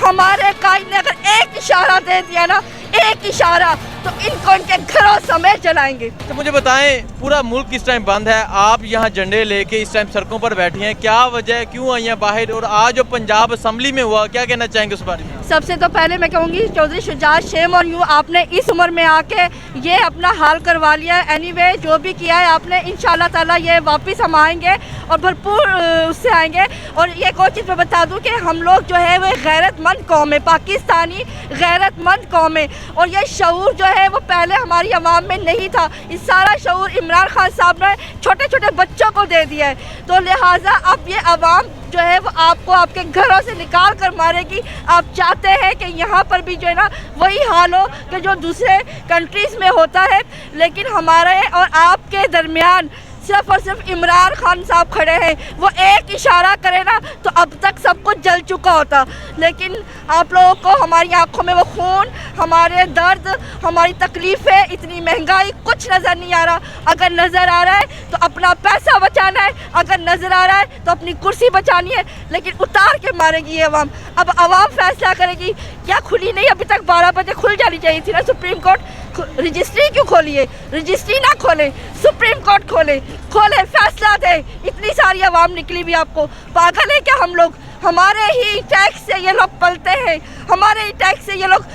हमारे कायद ने अगर एक इशारा दे दिया ना, एक इशारा, तो इनको इनके घरों समेत जलाएंगे। तो मुझे बताएं, पूरा मुल्क इस टाइम बंद है, आप यहाँ झंडे लेके इस टाइम सड़कों पर बैठी हैं, क्या वजह है, क्यों आई हैं बाहर? और आज जो पंजाब असम्बली में हुआ, क्या कहना चाहेंगे उस बारे में? सबसे तो पहले मैं कहूँगी Chaudhry Shujaat, shame on you, आपने इस उम्र में आके ये अपना हाल करवा लिया है। एनीवे जो भी किया है आपने, इंशाल्लाह ताला ये वापस हम आएंगे और भरपूर उससे आएंगे। और ये कोई चीज़ मैं बता दूँ कि हम लोग जो है वो गैरतमंद कौम है, पाकिस्तानी गैरतमंद कौम है, और ये शऊर जो है वो पहले हमारी आवाम में नहीं था। इस सारा शऊर इमरान खान साहब ने छोटे छोटे बच्चों को दे दिया है। तो लिहाजा अब ये आवाम जो है वो आपको आपके घरों से निकाल कर मारेगी। आप चाहते हैं कि यहाँ पर भी जो है ना वही हाल हो कि जो दूसरे कंट्रीज़ में होता है, लेकिन हमारे और आपके दरमियान सिर्फ और सिर्फ इमरान खान साहब खड़े हैं। वो एक इशारा करे ना तो अब तक सब कुछ जल चुका होता, लेकिन आप लोगों को हमारी आंखों में वो खून, हमारे दर्द, हमारी तकलीफ़ें, इतनी महंगाई कुछ नज़र नहीं आ रहा। अगर नज़र आ रहा है तो अपना पैसा बचाना है, अगर नज़र आ रहा है तो अपनी कुर्सी बचानी है, लेकिन उतार के मारेगी ये अवाम। अब अवाम फैसला करेगी। क्या खुली नहीं? अभी तक 12 बजे खुल जानी चाहिए थी ना। सुप्रीम कोर्ट रजिस्ट्री क्यों खोली है? रजिस्ट्री ना खोले, सुप्रीम कोर्ट खोले, फैसला दे। इतनी सारी आवाम निकली भी, आपको पागल है क्या हम लोग? हमारे ही टैक्स से ये लोग पलते हैं, हमारे ही टैक्स से ये लोग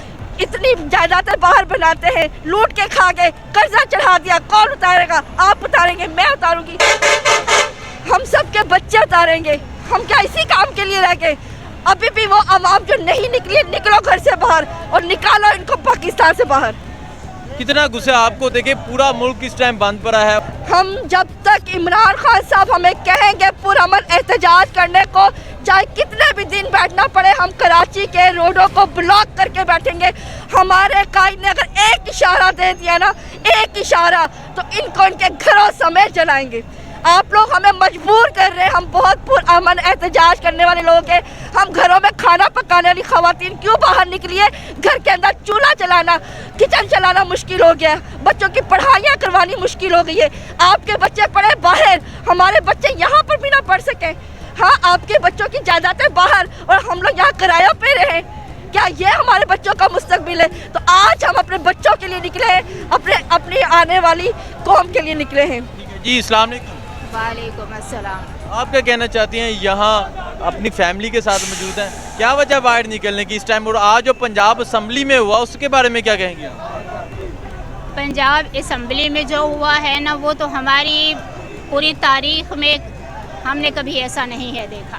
इतनी जायदादें बाहर बनाते हैं, लूट के खा गए, कर्जा चढ़ा दिया। कौन उतारेगा? आप उतारेंगे? मैं उतारूंगी? हम सब के बच्चे उतारेंगे। हम क्या इसी काम के लिए रह गए? अभी भी वो आवाम जो नहीं निकली, निकलो घर से बाहर और निकालो इनको पाकिस्तान से बाहर। कितना गुस्सा आपको, देखिए पूरा मुल्क इस टाइम बंद पड़ा है। हम जब तक इमरान खान साहब हमें कहेंगे पुरअमन एहतजाज करने को, चाहे कितने भी दिन बैठना पड़े, हम कराची के रोडों को ब्लॉक करके बैठेंगे। हमारे कायद ने अगर एक इशारा दे दिया ना, एक इशारा, तो इनको इनके घरों समेत जलाएंगे। आप लोग हमें मजबूर कर रहे हैं। हम बहुत पुरअमन एहतजाज करने वाले लोग हैं। हम घरों में खाना पकाने वाली खवातीन क्यों बाहर निकली है? घर के अंदर चूल्हा चलाना, किचन चलाना मुश्किल हो गया है। बच्चों की पढ़ाइयाँ करवानी मुश्किल हो गई है। आपके बच्चे पढ़े बाहर, हमारे बच्चे यहाँ पर भी ना पढ़ सकें। हाँ, आपके बच्चों की जायदादें बाहर और हम लोग यहाँ किराया पे रहे हैं। क्या ये हमारे बच्चों का मुस्तकबिल है? तो आज हम अपने बच्चों के लिए निकले हैं, अपनी आने वाली कौम के लिए निकले हैं। जी, अस्सलाम वालेकुम। वालेकुम अस्सलाम। आप क्या कहना चाहती हैं? यहाँ अपनी फैमिली के साथ मौजूद हैं, क्या वजह बाहर निकलने की इस टाइम? और आज जो पंजाब असम्बली में हुआ उसके बारे में क्या कहेंगे? पंजाब असम्बली में जो हुआ है ना, वो तो हमारी पूरी तारीख में हमने कभी ऐसा नहीं है देखा।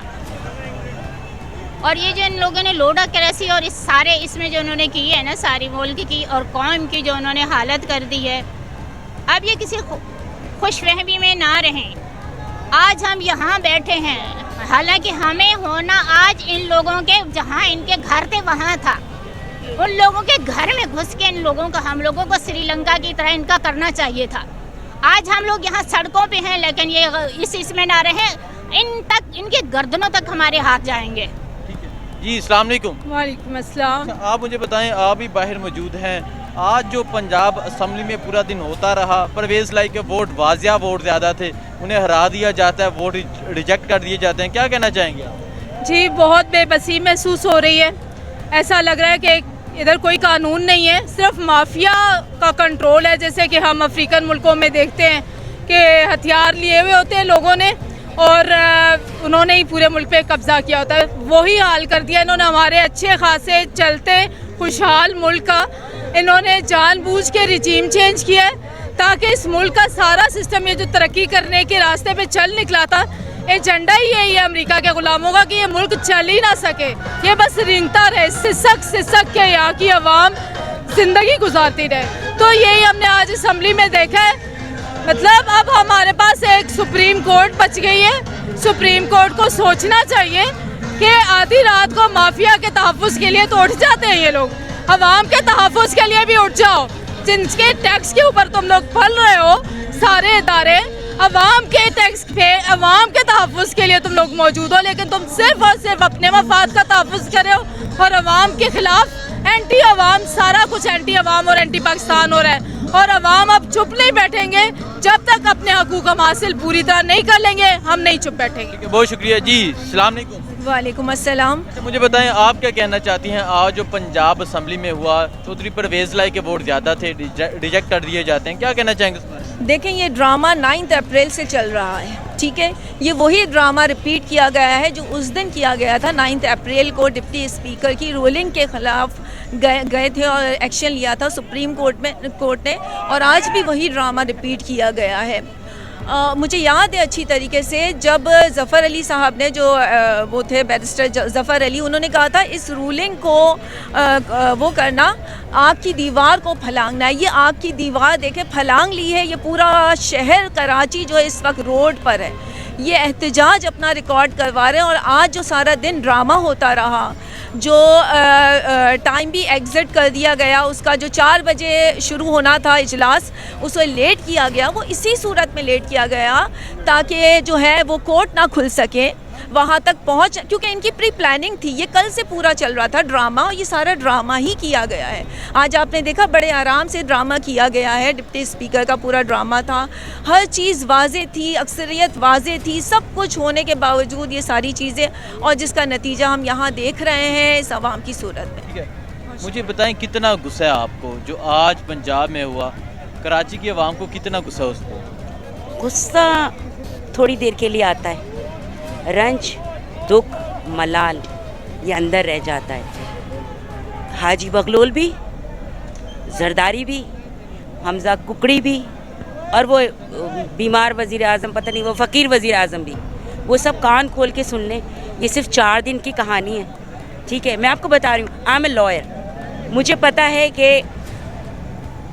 और ये जो इन लोगों ने लोडा करसी और इस सारे इसमें जो उन्होंने की है ना, सारी मुल्क की और कौम की जो उन्होंने हालत कर दी है, अब ये किसी खुशफहमी में ना रहें। आज हम यहाँ बैठे हैं, हालांकि हमें होना आज इन लोगों के जहाँ इनके घर थे वहाँ था। उन लोगों के घर में घुस के इन लोगों को, हम लोगों को श्रीलंका की तरह इनका करना चाहिए था। आज हम लोग यहाँ सड़कों पे हैं, लेकिन ये इसमें ना रहे, इनके गर्दनों तक हमारे हाथ जाएंगे। जी, अस्सलाम वालेकुम। वालेकुम अस्सलाम। आप मुझे बताएं, आप भी बाहर मौजूद हैं, आज जो पंजाब असम्बली में पूरा दिन होता रहा, परवेज़ लाई के वोट वाजिया वोट ज़्यादा थे, उन्हें हरा दिया जाता है, वोट रिजेक्ट कर दिए जाते हैं, क्या कहना चाहेंगे आप? जी, बहुत बेबसी महसूस हो रही है। ऐसा लग रहा है कि इधर कोई कानून नहीं है, सिर्फ माफिया का कंट्रोल है। जैसे कि हम अफ्रीकन मुल्कों में देखते हैं कि हथियार लिए हुए होते हैं लोगों ने और उन्होंने ही पूरे मुल्क पे कब्जा किया होता है। वही हाल कर दिया इन्होंने हमारे अच्छे खासे चलते खुशहाल मुल्क का। इन्होंने जानबूझ के रिजीम चेंज किया है ताकि इस मुल्क का सारा सिस्टम, ये जो तरक्की करने के रास्ते पे चल निकला था, एजेंडा ही यही है अमेरिका के गुलामों का कि ये मुल्क चल ही ना सके, ये बस रिंगता रहे, सिसक के यहाँ की आवाम जिंदगी गुजारती रहे। तो यही हमने आज असम्बली में देखा है। मतलब अब हमारे पास एक सुप्रीम कोर्ट बच गई है। सुप्रीम कोर्ट को सोचना चाहिए कि आधी रात को माफिया के तहफ़्फ़ुज़ के लिए तो उठ जाते हैं ये लोग, अवाम के तहफ़्फ़ुज़ के लिए भी उठ जाओ। जिनके टैक्स के ऊपर तुम लोग पल रहे हो, सारे इदारे अवाम के टैक्स पे, अवाम के तहफ़्फ़ुज़ के लिए तुम लोग मौजूद हो, लेकिन तुम सिर्फ और सिर्फ अपने मफाद का तहफ़्फ़ुज़ कर रहे हो और अवाम के खिलाफ एंटी अवाम, सारा कुछ एंटी अवाम और एंटी पाकिस्तान हो रहा है। और अवाम अब चुप नहीं बैठेंगे जब तक अपने हकूक़ हम हासिल पूरी तरह नहीं कर लेंगे, हम नहीं चुप बैठेंगे। बहुत शुक्रिया जी, अस्सलाम वालेकुम। वालेकुम अस्सलाम। अच्छा, मुझे बताएं आप क्या कहना चाहती हैं। आज जो पंजाब असम्बली में हुआ, चौधरी परवेज़ लाई के वोट ज़्यादा थे, रिजेक्ट कर दिए जाते हैं, क्या कहना चाहेंगे इस बारे में? देखें, ये ड्रामा 9 अप्रैल से चल रहा है, ठीक है। ये वही ड्रामा रिपीट किया गया है जो उस दिन किया गया था 9 अप्रैल को डिप्टी स्पीकर की रूलिंग के ख़िलाफ़ गए थे और एक्शन लिया था सुप्रीम कोर्ट ने, और आज भी वही ड्रामा रिपीट किया गया है। मुझे याद है अच्छी तरीके से जब ज़फ़र अली साहब ने, जो वो थे बैरिस्टर ज़फ़र अली, उन्होंने कहा था इस रूलिंग को वो करना, आग की दीवार को फलांगना है। ये आग की दीवार देखे फलांग ली है। ये पूरा शहर कराची जो है इस वक्त रोड पर है, ये एहतजाज अपना रिकॉर्ड करवा रहे हैं। और आज जो सारा दिन ड्रामा होता रहा, जो टाइम भी एग्ज़िट कर दिया गया, उसका जो 4 बजे शुरू होना था इजलास, उसको लेट किया गया। वो इसी सूरत में लेट किया गया ताकि जो है वो कोर्ट ना खुल सके वहाँ तक पहुँच, क्योंकि इनकी प्री प्लानिंग थी। ये कल से पूरा चल रहा था ड्रामा, और ये सारा ड्रामा ही किया गया है। आज आपने देखा बड़े आराम से ड्रामा किया गया है, डिप्टी स्पीकर का पूरा ड्रामा था, हर चीज़ वाज़े थी, अक्सरियत वाज़े थी, सब कुछ होने के बावजूद ये सारी चीज़ें, और जिसका नतीजा हम यहाँ देख रहे हैं इस आवाम की सूरत में। ठीक है, मुझे बताएं कितना गुस्सा है आपको जो आज पंजाब में हुआ, कराची की आवाम को कितना गुस्सा है उसको? गुस्सा थोड़ी देर के लिए आता है, रंज, दुख, मलाल ये अंदर रह जाता है। हाजी बगलोल भी, जरदारी भी, हमजा कुकड़ी भी, और वो बीमार वज़ीर आज़म, पता नहीं वो फ़कीर वज़ीर आज़म भी, वो सब कान खोल के सुन लें। ये सिर्फ 4 दिन की कहानी है, ठीक है। मैं आपको बता रही हूँ, आई एम ए लॉयर, मुझे पता है कि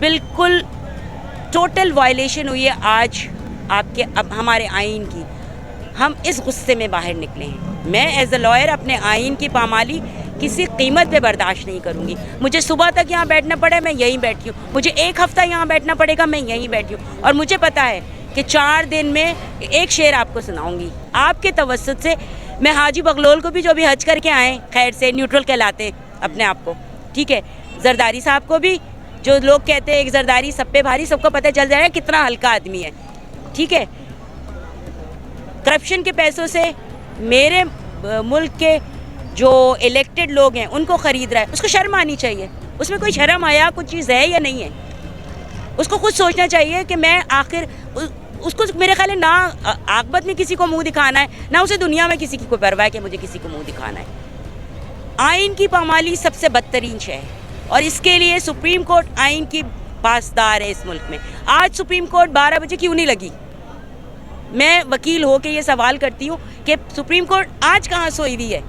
बिल्कुल टोटल वायलेशन हुई है आज आपके, अब हमारे आइन की। हम इस गुस्से में बाहर निकले हैं। मैं एज अ लॉयर अपने आइन की पामाली किसी कीमत पे बर्दाश्त नहीं करूँगी। मुझे सुबह तक यहाँ बैठना पड़े, मैं यहीं बैठी हूँ। मुझे 1 हफ़्ता यहाँ बैठना पड़ेगा, मैं यहीं बैठी हूँ। और मुझे पता है कि 4 दिन में एक शेर आपको सुनाऊँगी आपके तवस्सुत से। मैं हाजी बगलोल को भी, जो भी हज करके आए खैर से, न्यूट्रल कहलाते अपने आप को, ठीक है। जरदारी साहब को भी, जो लोग कहते हैं एक जरदारी सब पे भारी, सबको पता चल जाएगा कितना हल्का आदमी है, ठीक है। करप्शन के पैसों से मेरे मुल्क के जो इलेक्टेड लोग हैं उनको ख़रीद रहा है, उसको शर्म आनी चाहिए। उसमें कोई शर्म आया कुछ चीज़ है या नहीं है, उसको खुद सोचना चाहिए कि मैं आखिर उसको, मेरे ख्याल है ना आक़िबत में किसी को मुंह दिखाना है, ना उसे दुनिया में किसी की कोई परवाह है कि मुझे किसी को मुंह दिखाना है। आइन की पामाली सबसे बदतरीन शय है, और इसके लिए सुप्रीम कोर्ट आइन की पासदार है इस मुल्क में। आज सुप्रीम कोर्ट 12 बजे क्यों नहीं लगी? मैं वकील हो के ये सवाल करती हूँ कि सुप्रीम कोर्ट आज कहाँ सोई हुई है?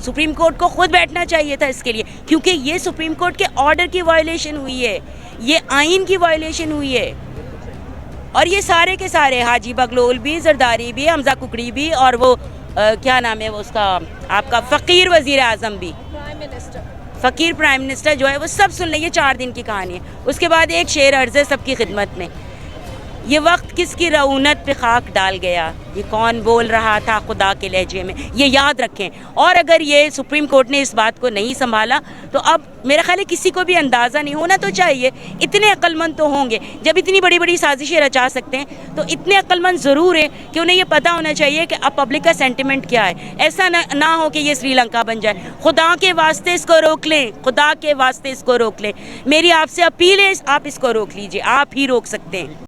सुप्रीम कोर्ट को खुद बैठना चाहिए था इसके लिए, क्योंकि ये सुप्रीम कोर्ट के ऑर्डर की वायलेशन हुई है, ये आइन की वायलेशन हुई है। और ये सारे के सारे, हाजी बगलोल भी, जरदारी भी, हमजा कुकड़ी भी, और वो क्या नाम है वो उसका आपका फ़कीर वज़ीर आज़म भी, फ़कीर प्राइम मिनिस्टर जो है, वो सब सुन लें। ये 4 दिन की कहानी है। उसके बाद एक शेर अर्ज़ है सबकी खिदमत में, ये वक्त किसकी रऊनत पे खाक डाल गया, ये कौन बोल रहा था खुदा के लहजे में, ये याद रखें। और अगर ये सुप्रीम कोर्ट ने इस बात को नहीं संभाला तो अब मेरा ख्याल है किसी को भी अंदाज़ा नहीं होना तो चाहिए, इतने अक्लमंद तो होंगे। जब इतनी बड़ी बड़ी साजिशें रचा सकते हैं तो इतने अक्लमंद ज़रूर है कि उन्हें ये पता होना चाहिए कि अब पब्लिक का सेंटिमेंट क्या है। ऐसा ना हो कि ये श्रीलंका बन जाए। खुदा के वास्ते इसको रोक लें, खुदा के वास्ते इसको रोक लें। मेरी आपसे अपील है, आप इसको रोक लीजिए, आप ही रोक सकते हैं।